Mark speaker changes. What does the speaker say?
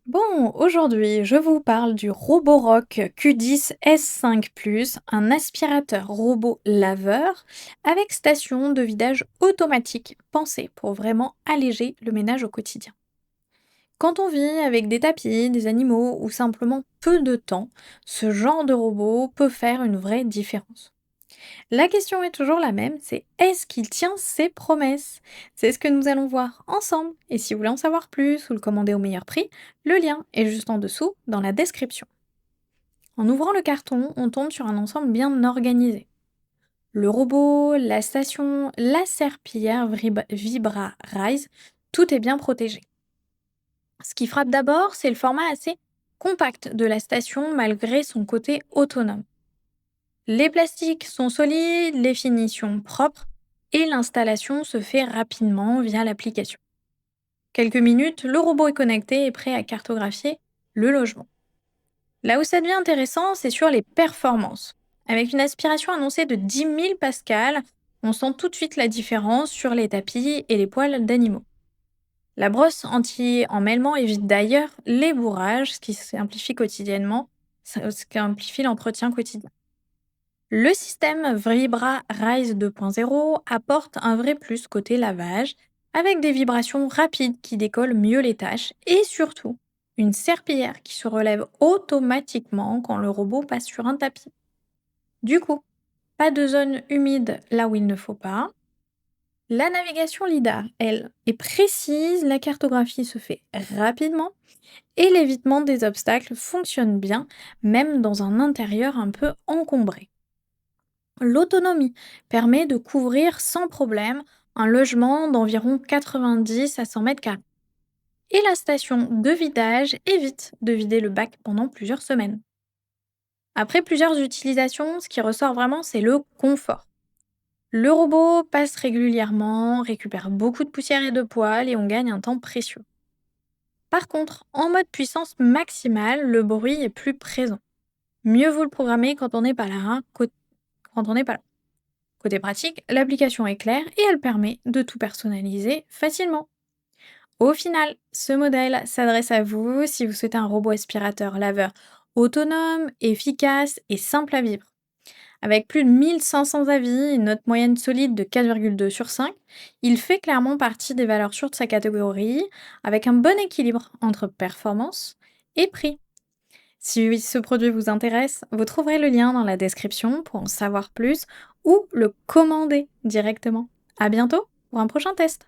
Speaker 1: Bon, aujourd'hui, je vous parle du Roborock Q10 S5 Plus, un aspirateur robot laveur avec station de vidage automatique pensé pour vraiment alléger le ménage au quotidien. Quand on vit avec des tapis, des animaux ou simplement peu de temps, ce genre de robot peut faire une vraie différence. La question est toujours la même, c'est est-ce qu'il tient ses promesses? C'est ce que nous allons voir ensemble. Et si vous voulez en savoir plus ou le commander au meilleur prix, le lien est juste en dessous dans la description. En ouvrant le carton, on tombe sur un ensemble bien organisé. Le robot, la station, la serpillière Vibra Rise, tout est bien protégé. Ce qui frappe d'abord, c'est le format assez compact de la station malgré son côté autonome. Les plastiques sont solides, les finitions propres et l'installation se fait rapidement via l'application. Quelques minutes, le robot est connecté et prêt à cartographier le logement. Là où ça devient intéressant, c'est sur les performances. Avec une aspiration annoncée de 10 000 pascal, on sent tout de suite la différence sur les tapis et les poils d'animaux. La brosse anti-emmêlement évite d'ailleurs les bourrages, ce qui simplifie l'entretien quotidien. Le système Vibra Rise 2.0 apporte un vrai plus côté lavage, avec des vibrations rapides qui décollent mieux les tâches et surtout une serpillière qui se relève automatiquement quand le robot passe sur un tapis. Du coup, pas de zone humide là où il ne faut pas. La navigation LIDAR, elle, est précise, la cartographie se fait rapidement et l'évitement des obstacles fonctionne bien, même dans un intérieur un peu encombré. L'autonomie permet de couvrir sans problème un logement d'environ 90 à 100 mètres carrés. Et la station de vidage évite de vider le bac pendant plusieurs semaines. Après plusieurs utilisations, ce qui ressort vraiment, c'est le confort. Le robot passe régulièrement, récupère beaucoup de poussière et de poils et on gagne un temps précieux. Par contre, en mode puissance maximale, le bruit est plus présent. Mieux vaut le programmer quand on n'est pas là. Quand on n'est pas là. Côté pratique, l'application est claire et elle permet de tout personnaliser facilement. Au final, ce modèle s'adresse à vous si vous souhaitez un robot aspirateur laveur autonome, efficace et simple à vivre. Avec plus de 1500 avis et une note moyenne solide de 4,2 sur 5, il fait clairement partie des valeurs sûres de sa catégorie, avec un bon équilibre entre performance et prix. Si ce produit vous intéresse, vous trouverez le lien dans la description pour en savoir plus ou le commander directement. À bientôt pour un prochain test.